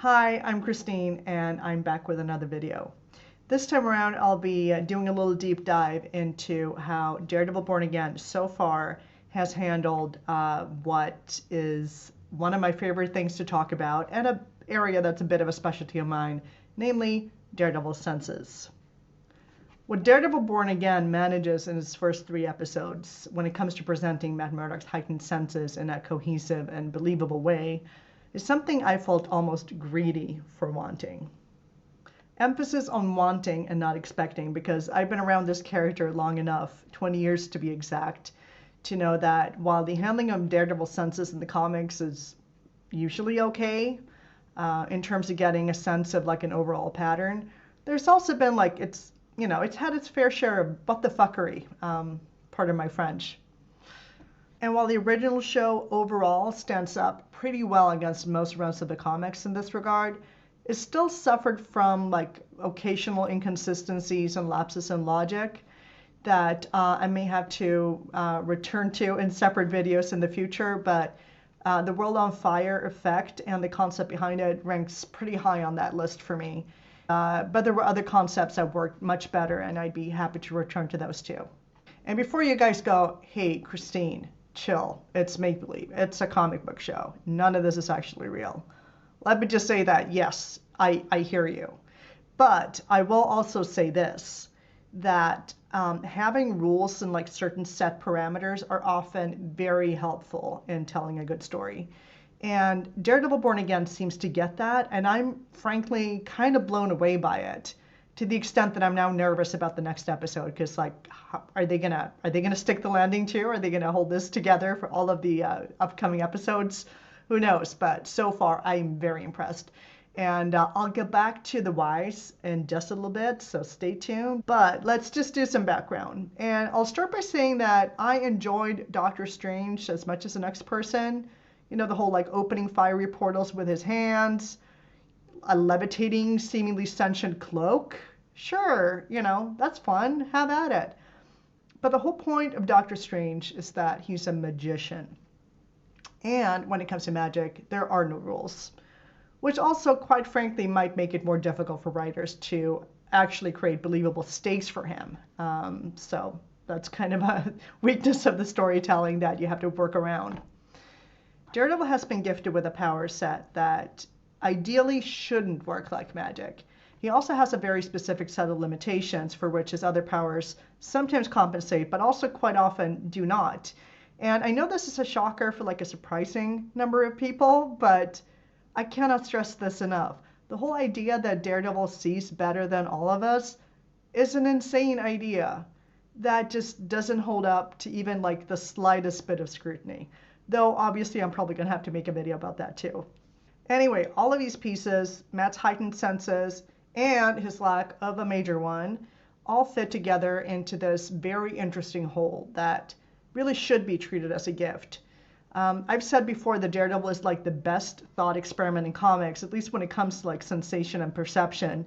Hi, I'm Christine and I'm back with another video. This time around I'll be doing a little deep dive into how Daredevil Born Again so far has handled what is one of my favorite things to talk about and an area that's a bit of a specialty of mine, namely Daredevil's senses. What Daredevil Born Again manages in its first 3 episodes when it comes to presenting Matt Murdock's heightened senses in a cohesive and believable way is something I felt almost greedy for wanting. Emphasis on wanting and not expecting, because I've been around this character long enough, 20 years to be exact, to know that while the handling of Daredevil's senses in the comics is usually okay, in terms of getting a sense of like an overall pattern, there's also been like it's had its fair share of what the fuckery, pardon my French. And while the original show overall stands up pretty well against most runs of the comics in this regard, it still suffered from like occasional inconsistencies and lapses in logic that I may have to return to in separate videos in the future, but the World on Fire effect and the concept behind it ranks pretty high on that list for me. But there were other concepts that worked much better, and I'd be happy to return to those too. And before you guys go, hey, Christine, chill. It's make-believe. It's a comic book show. None of this is actually real. Let me just say that, yes, I hear you. But I will also say this, that having rules and like certain set parameters are often very helpful in telling a good story. And Daredevil Born Again seems to get that, and I'm frankly kind of blown away by it, to the extent that I'm now nervous about the next episode, because like, are they gonna stick the landing too? Are they gonna hold this together for all of the upcoming episodes? Who knows? But so far, I'm very impressed. And I'll get back to the whys in just a little bit, so stay tuned. But let's just do some background. And I'll start by saying that I enjoyed Doctor Strange as much as the next person. You know, the whole like opening fiery portals with his hands, a levitating, seemingly sentient cloak. Sure, that's fun. Have at it. But the whole point of Doctor Strange is that he's a magician. And when it comes to magic, there are no rules, which also, quite frankly, might make it more difficult for writers to actually create believable stakes for him. So that's kind of a weakness of the storytelling that you have to work around. Daredevil has been gifted with a power set that ideally shouldn't work like magic. He also has a very specific set of limitations for which his other powers sometimes compensate, but also quite often do not. And I know this is a shocker for like a surprising number of people, but I cannot stress this enough. The whole idea that Daredevil sees better than all of us is an insane idea that just doesn't hold up to even like the slightest bit of scrutiny. Though obviously I'm probably gonna have to make a video about that too. Anyway, all of these pieces, Matt's heightened senses, and his lack of a major one, all fit together into this very interesting whole that really should be treated as a gift. I've said before that Daredevil is like the best thought experiment in comics, at least when it comes to like sensation and perception.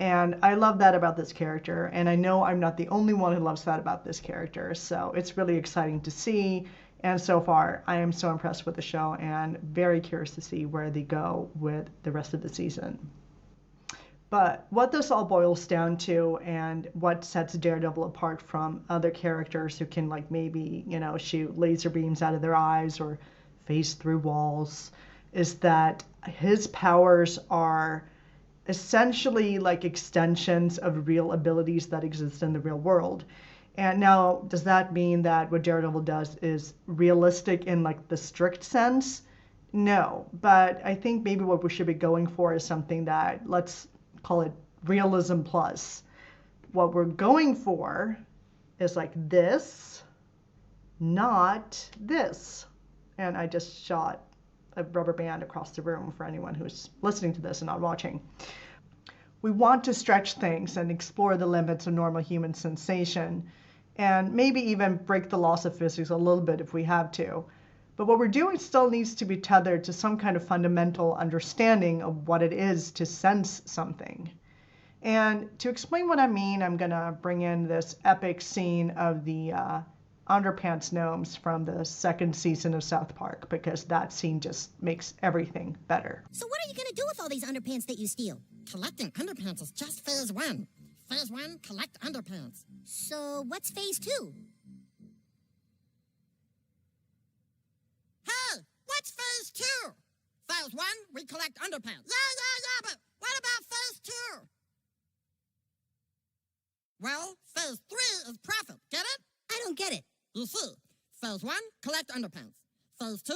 And I love that about this character, and I know I'm not the only one who loves that about this character, so it's really exciting to see. And so far, I am so impressed with the show and very curious to see where they go with the rest of the season. But what this all boils down to, and what sets Daredevil apart from other characters who can like maybe, shoot laser beams out of their eyes or phase through walls, is that his powers are essentially like extensions of real abilities that exist in the real world. And now, does that mean that what Daredevil does is realistic in like the strict sense? No, but I think maybe what we should be going for is something that, let's call it realism plus. What we're going for is like this, not this. And I just shot a rubber band across the room for anyone who's listening to this and not watching. We want to stretch things and explore the limits of normal human sensation, and maybe even break the laws of physics a little bit if we have to. But what we're doing still needs to be tethered to some kind of fundamental understanding of what it is to sense something. And to explain what I mean, I'm going to bring in this epic scene of the underpants gnomes from the second season of South Park, because that scene just makes everything better. So what are you going to do with all these underpants that you steal? Collecting underpants is just phase 1. Phase 1, collect underpants. So what's phase 2? Hey, what's phase 2? Phase 1, we collect underpants. Yeah, but what about phase 2? Well, phase 3 is profit. Get it? I don't get it. You see, phase 1, collect underpants. Phase 2,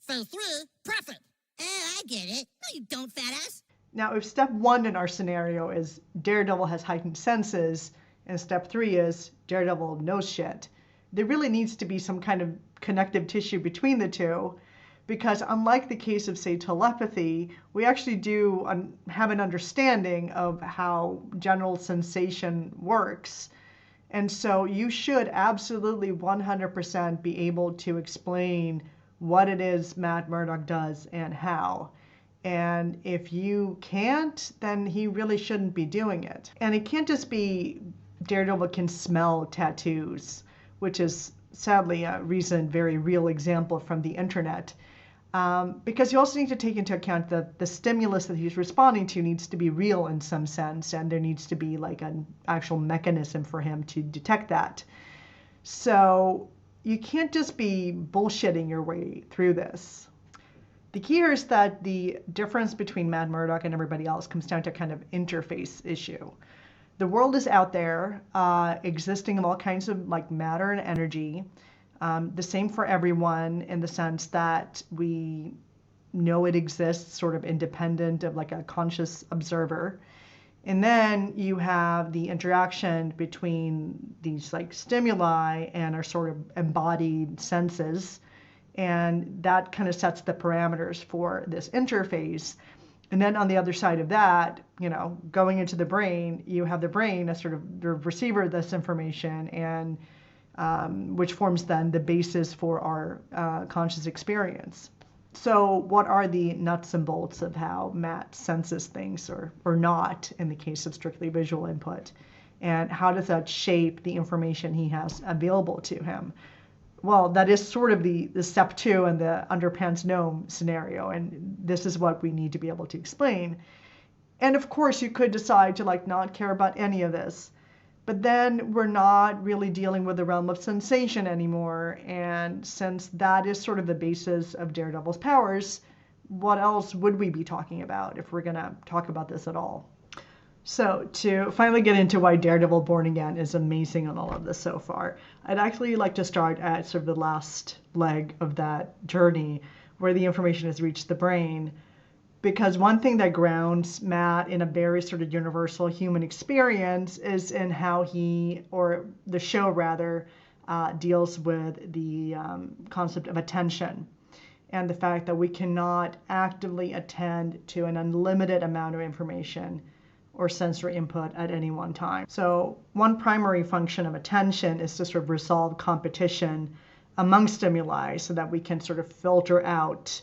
phase 3, profit. I get it. No, you don't, fat ass. Now, if step 1 in our scenario is Daredevil has heightened senses, and step 3 is Daredevil knows shit, there really needs to be some kind of connective tissue between the two, because unlike the case of, say, telepathy, we actually do have an understanding of how general sensation works. And so you should absolutely 100% be able to explain what it is Matt Murdock does and how. And if you can't, then he really shouldn't be doing it. And it can't just be Daredevil can smell tattoos, which is sadly a recent, very real example from the internet. Because you also need to take into account that the stimulus that he's responding to needs to be real in some sense, and there needs to be like an actual mechanism for him to detect that. So you can't just be bullshitting your way through this. The key here is that the difference between Matt Murdock and everybody else comes down to kind of interface issue. The world is out there, existing of all kinds of like matter and energy. The same for everyone in the sense that we know it exists sort of independent of like a conscious observer. And then you have the interaction between these like stimuli and our sort of embodied senses. And that kind of sets the parameters for this interface. And then on the other side of that, you know, going into the brain, you have the brain as sort of the receiver of this information, and which forms then the basis for our conscious experience. So what are the nuts and bolts of how Matt senses things, or not in the case of strictly visual input? And how does that shape the information he has available to him? Well, that is sort of the step 2 in the underpants gnome scenario, and this is what we need to be able to explain. And of course, you could decide to like not care about any of this, but then we're not really dealing with the realm of sensation anymore. And since that is sort of the basis of Daredevil's powers, what else would we be talking about if we're going to talk about this at all? So to finally get into why Daredevil Born Again is amazing on all of this so far, I'd actually like to start at sort of the last leg of that journey where the information has reached the brain. Because one thing that grounds Matt in a very sort of universal human experience is in how he, or the show rather, deals with the concept of attention, and the fact that we cannot actively attend to an unlimited amount of information or sensory input at any one time. So one primary function of attention is to sort of resolve competition among stimuli so that we can sort of filter out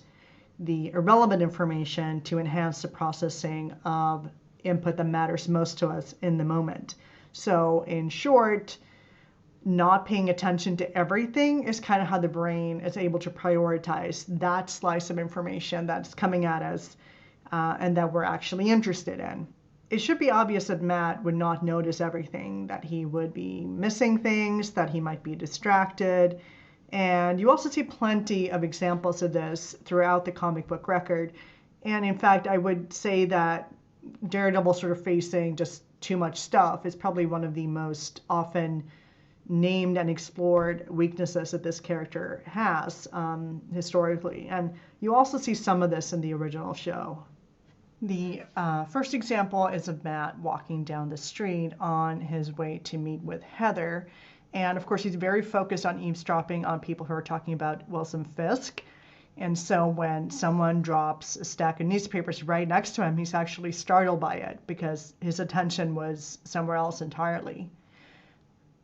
the irrelevant information to enhance the processing of input that matters most to us in the moment. So in short, not paying attention to everything is kind of how the brain is able to prioritize that slice of information that's coming at us and that we're actually interested in. It should be obvious that Matt would not notice everything, that he would be missing things, that he might be distracted. And you also see plenty of examples of this throughout the comic book record. And in fact, I would say that Daredevil sort of facing just too much stuff is probably one of the most often named and explored weaknesses that this character has historically. And you also see some of this in the original show. The first example is of Matt walking down the street on his way to meet with Heather. And of course, he's very focused on eavesdropping on people who are talking about Wilson Fisk. And so when someone drops a stack of newspapers right next to him, he's actually startled by it because his attention was somewhere else entirely.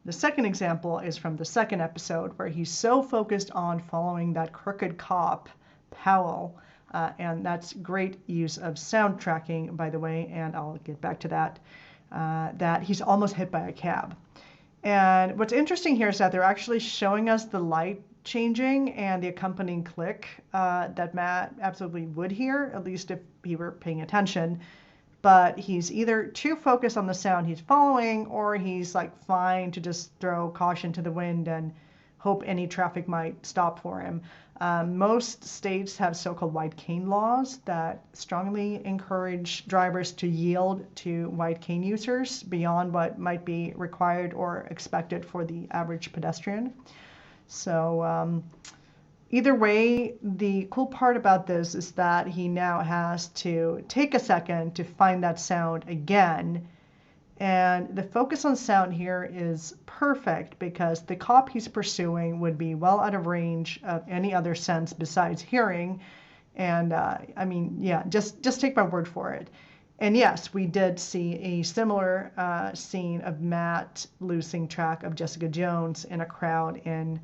The second example is from the second episode, where he's so focused on following that crooked cop, Powell, and that's great use of sound tracking, by the way, and I'll get back to that, that he's almost hit by a cab. And what's interesting here is that they're actually showing us the light changing and the accompanying click that Matt absolutely would hear, at least if he were paying attention. But he's either too focused on the sound he's following, or he's like fine to just throw caution to the wind and hope any traffic might stop for him. Most states have so-called white cane laws that strongly encourage drivers to yield to white cane users beyond what might be required or expected for the average pedestrian. So either way, the cool part about this is that he now has to take a second to find that sound again. And the focus on sound here is perfect because the cop he's pursuing would be well out of range of any other sense besides hearing. And I mean, yeah, just take my word for it. And yes, we did see a similar scene of Matt losing track of Jessica Jones in a crowd in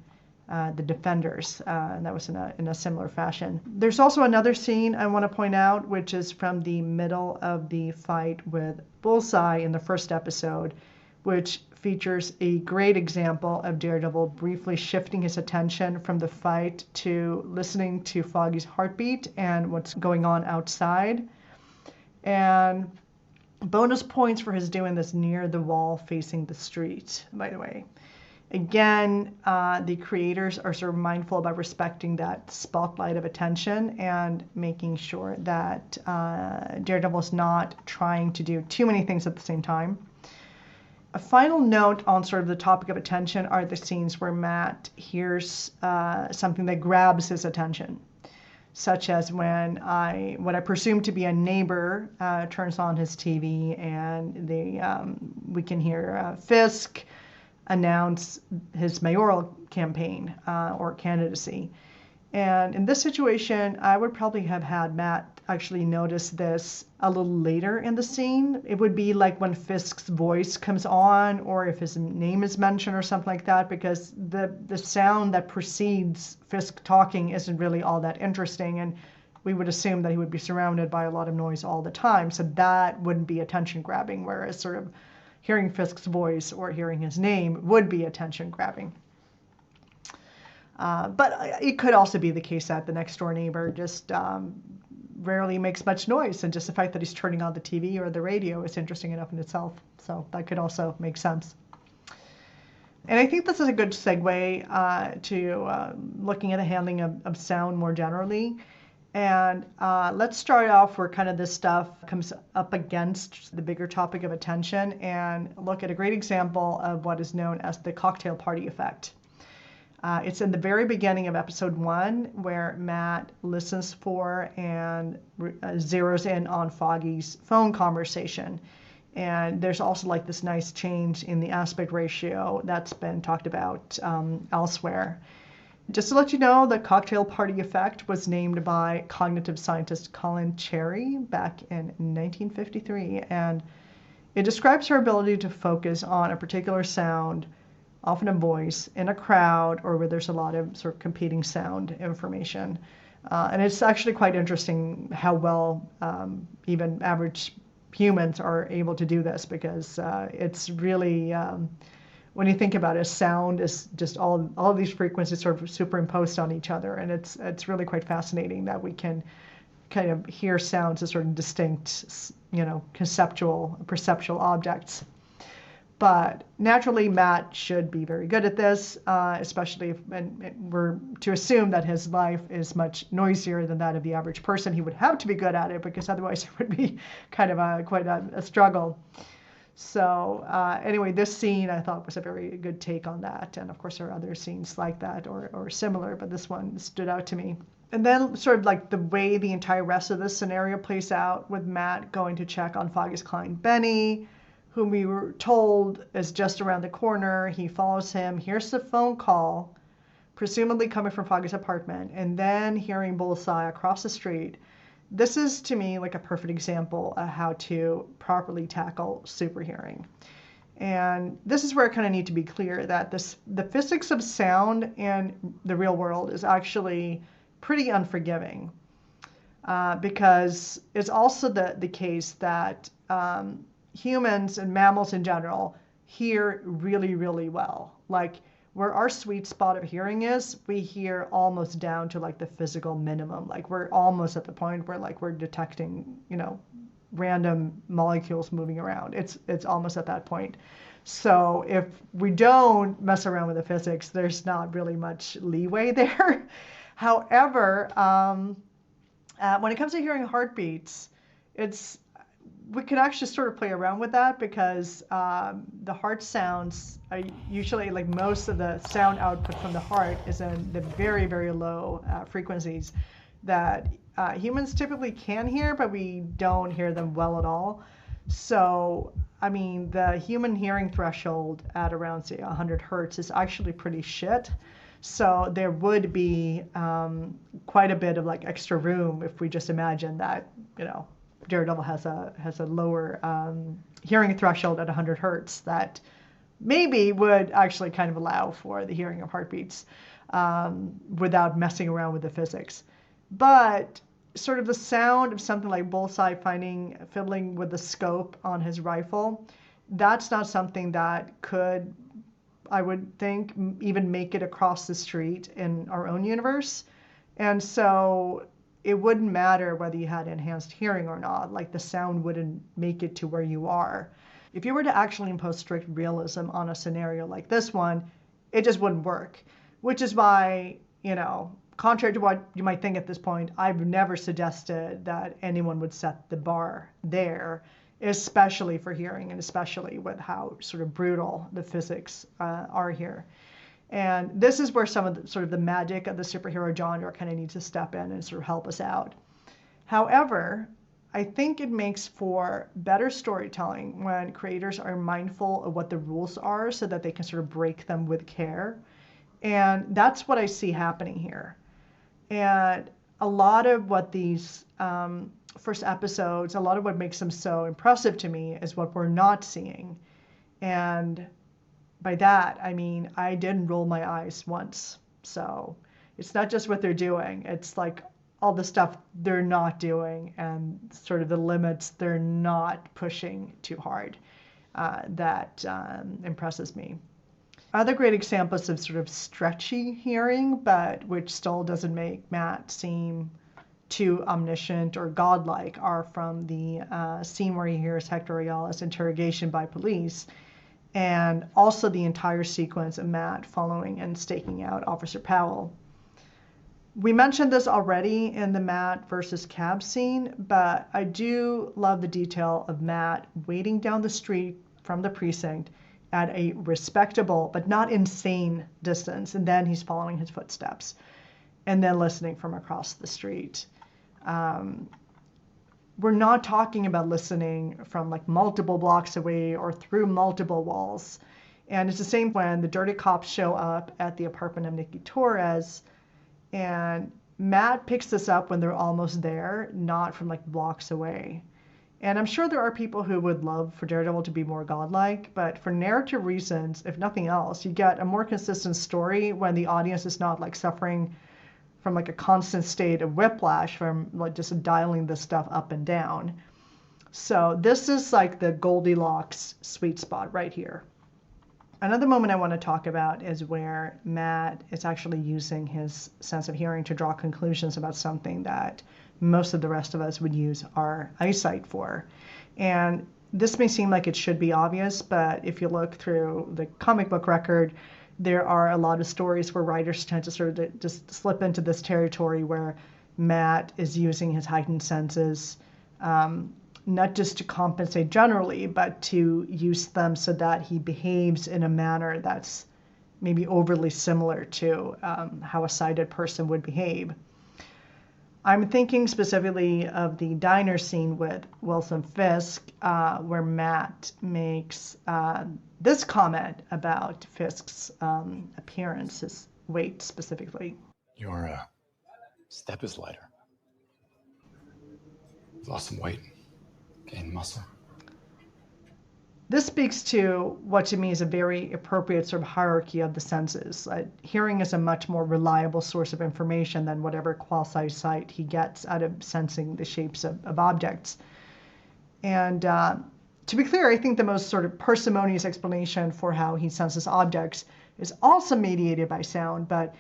The Defenders, and that was in a similar fashion. There's also another scene I want to point out, which is from the middle of the fight with Bullseye in the first episode, which features a great example of Daredevil briefly shifting his attention from the fight to listening to Foggy's heartbeat and what's going on outside. And bonus points for his doing this near the wall facing the street, by the way. Again, the creators are sort of mindful about respecting that spotlight of attention and making sure that Daredevil's not trying to do too many things at the same time. A final note on sort of the topic of attention are the scenes where Matt hears something that grabs his attention, such as when what I presume to be a neighbor turns on his TV and we can hear Fisk announce his mayoral campaign or candidacy. And in this situation, I would probably have had Matt actually notice this a little later in the scene. It would be like when Fisk's voice comes on or if his name is mentioned or something like that, because the sound that precedes Fisk talking isn't really all that interesting. And we would assume that he would be surrounded by a lot of noise all the time. So that wouldn't be attention grabbing, whereas sort of hearing Fisk's voice or hearing his name would be attention grabbing. But it could also be the case that the next door neighbor just rarely makes much noise, and just the fact that he's turning on the TV or the radio is interesting enough in itself. So that could also make sense. And I think this is a good segue to looking at the handling of sound more generally. And let's start off where kind of this stuff comes up against the bigger topic of attention and look at a great example of what is known as the cocktail party effect. It's in the very beginning of episode 1 where Matt listens for and zeroes in on Foggy's phone conversation. And there's also like this nice change in the aspect ratio that's been talked about elsewhere. Just to let you know, the cocktail party effect was named by cognitive scientist Colin Cherry back in 1953, and it describes her ability to focus on a particular sound, often a voice, in a crowd or where there's a lot of sort of competing sound information. And it's actually quite interesting how well even average humans are able to do this, because it's really... when you think about it, sound is just all of these frequencies sort of superimposed on each other, and it's really quite fascinating that we can kind of hear sounds as sort of distinct, conceptual, perceptual objects. But naturally, Matt should be very good at this, especially if we're to assume that his life is much noisier than that of the average person. He would have to be good at it, because otherwise it would be kind of quite a struggle. So anyway, this scene I thought was a very good take on that. And of course there are other scenes like that or similar, but this one stood out to me. And then sort of like the way the entire rest of this scenario plays out, with Matt going to check on Foggy's client Benny, whom we were told is just around the corner. He follows him, hears the phone call, presumably coming from Foggy's apartment, and then hearing Bullseye across the street. This is, to me, like a perfect example of how to properly tackle superhearing. And this is where I kind of need to be clear that the physics of sound in the real world is actually pretty unforgiving, because it's also the case that humans and mammals in general hear really, really well. Like where our sweet spot of hearing is, we hear almost down to like the physical minimum. Like we're almost at the point where like we're detecting, random molecules moving around. It's almost at that point. So if we don't mess around with the physics, there's not really much leeway there. However, when it comes to hearing heartbeats, we can actually sort of play around with that because the heart sounds are usually, like most of the sound output from the heart is in the very, very low frequencies that humans typically can hear, but we don't hear them well at all. So, I mean, the human hearing threshold at around, say, 100 hertz is actually pretty shit. So there would be quite a bit of like extra room if we just imagine that, Daredevil has a lower hearing threshold at 100 hertz that maybe would actually kind of allow for the hearing of heartbeats without messing around with the physics. But sort of the sound of something like Bullseye fiddling with the scope on his rifle, that's not something that could, I would think, even make it across the street in our own universe. And so it wouldn't matter whether you had enhanced hearing or not. Like the sound wouldn't make it to where you are. If you were to actually impose strict realism on a scenario like this one, it just wouldn't work. Which is why, contrary to what you might think at this point, I've never suggested that anyone would set the bar there, especially for hearing and especially with how sort of brutal the physics are here. And this is where some of the magic of the superhero genre kind of needs to step in and sort of help us out. However, I think it makes for better storytelling when creators are mindful of what the rules are so that they can sort of break them with care. And that's what I see happening here. And a lot of what these first episodes, a lot of what makes them so impressive to me is what we're not seeing. And by that, I mean, I didn't roll my eyes once. So it's not just what they're doing. It's like all the stuff they're not doing and sort of the limits they're not pushing too hard that impresses me. Other great examples of sort of stretchy hearing, but which still doesn't make Matt seem too omniscient or godlike, are from the scene where he hears Hector Ayala's interrogation by police, and also the entire sequence of Matt following and staking out Officer Powell. We mentioned this already in the Matt versus Cab scene, but I do love the detail of Matt waiting down the street from the precinct at a respectable but not insane distance, and then he's following his footsteps and then listening from across the street. We're not talking about listening from like multiple blocks away or through multiple walls. And it's the same when the dirty cops show up at the apartment of Nikki Torres, and Matt picks this up when they're almost there, not from like blocks away. And I'm sure there are people who would love for Daredevil to be more godlike, but for narrative reasons, if nothing else, you get a more consistent story when the audience is not like suffering from like a constant state of whiplash from like just dialing this stuff up and down. So this is like the Goldilocks sweet spot right here. Another moment I want to talk about is where Matt is actually using his sense of hearing to draw conclusions about something that most of the rest of us would use our eyesight for. And this may seem like it should be obvious, but if you look through the comic book record, there are a lot of stories where writers tend to sort of just slip into this territory where Matt is using his heightened senses, not just to compensate generally, but to use them so that he behaves in a manner that's maybe overly similar to how a sighted person would behave. I'm thinking specifically of the diner scene with Wilson Fisk, where Matt makes this comment about Fisk's appearance, his weight specifically. Your step is lighter. You've lost some weight, gained muscle. This speaks to what to me is a very appropriate sort of hierarchy of the senses. Hearing is a much more reliable source of information than whatever quasi-sight he gets out of sensing the shapes of objects. And to To be clear, I think the most sort of parsimonious explanation for how he senses objects is also mediated by sound, but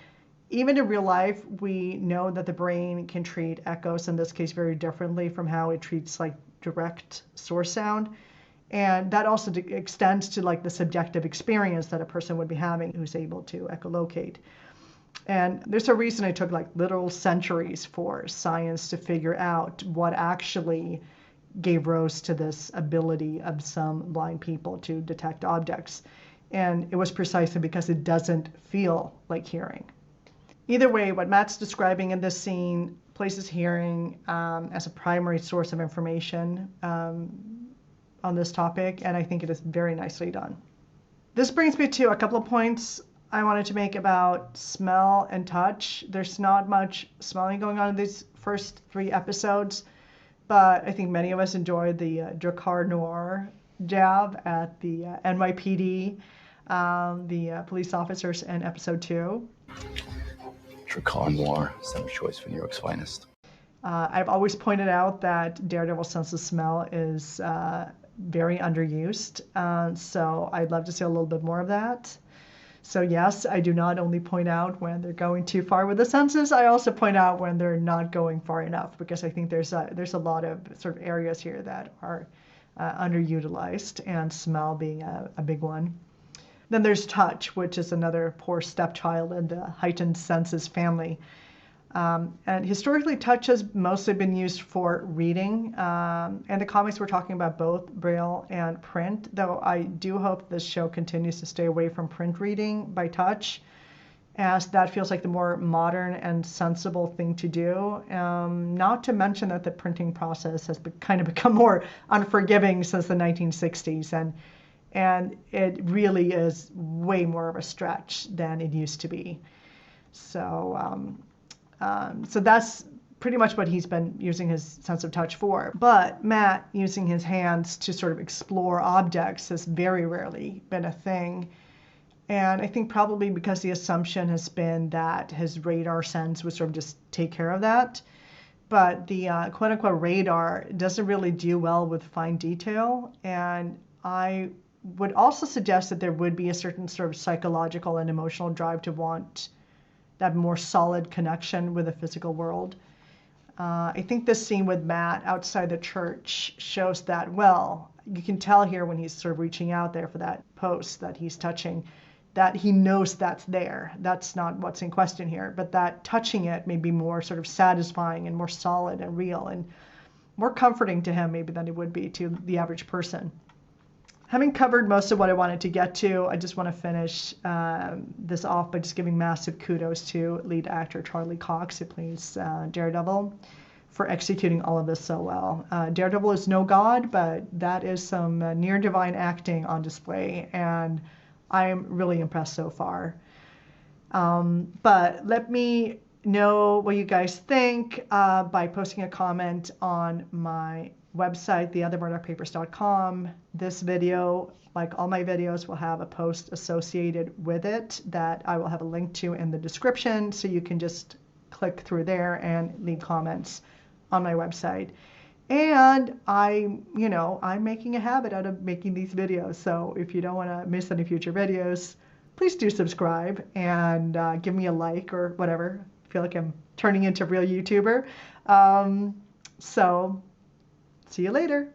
even in real life, we know that the brain can treat echoes, in this case, very differently from how it treats like direct source sound. And that also extends to like the subjective experience that a person would be having who's able to echolocate. And there's a reason it took like literal centuries for science to figure out what actually gave rise to this ability of some blind people to detect objects. And it was precisely because it doesn't feel like hearing. Either way, what Matt's describing in this scene places hearing as a primary source of information on this topic, and I think it is very nicely done. This brings me to a couple of points I wanted to make about smell and touch. There's not much smelling going on in these first 3 episodes, but I think many of us enjoyed the Drakkar Noir jab at the NYPD, the police officers in episode 2. Drakkar Noir, center choice for New York's finest. I've always pointed out that Daredevil's sense of smell is very underused, so I'd love to see a little bit more of that. So yes, I do not only point out when they're going too far with the senses, I also point out when they're not going far enough, because I think there's a lot of sort of areas here that are underutilized, and smell being a big one. Then there's touch, which is another poor stepchild in the heightened senses family. And historically, touch has mostly been used for reading. And the comics we're talking about both Braille and print, though I do hope this show continues to stay away from print reading by touch, as that feels like the more modern and sensible thing to do. Not to mention that the printing process has kind of become more unforgiving since the 1960s, and it really is way more of a stretch than it used to be. So that's pretty much what he's been using his sense of touch for. But Matt using his hands to sort of explore objects has very rarely been a thing. And I think probably because the assumption has been that his radar sense would sort of just take care of that. But the quote-unquote radar doesn't really do well with fine detail. And I would also suggest that there would be a certain sort of psychological and emotional drive to want that more solid connection with the physical world. I think this scene with Matt outside the church shows that well. You can tell here when he's sort of reaching out there for that post that he's touching, that he knows that's there. That's not what's in question here, but that touching it may be more sort of satisfying and more solid and real and more comforting to him maybe than it would be to the average person. Having covered most of what I wanted to get to, I just want to finish this off by just giving massive kudos to lead actor Charlie Cox, who plays Daredevil, for executing all of this so well. Daredevil is no god, but that is some near divine acting on display, and I'm really impressed so far. But let me know what you guys think by posting a comment on my website, theothermurdochpapers.com. This video, like all my videos, will have a post associated with it that I will have a link to in the description, so you can just click through there and leave comments on my website. And I'm making a habit out of making these videos, so if you don't want to miss any future videos, please do subscribe and give me a like or whatever. I feel like I'm turning into a real YouTuber. So see you later.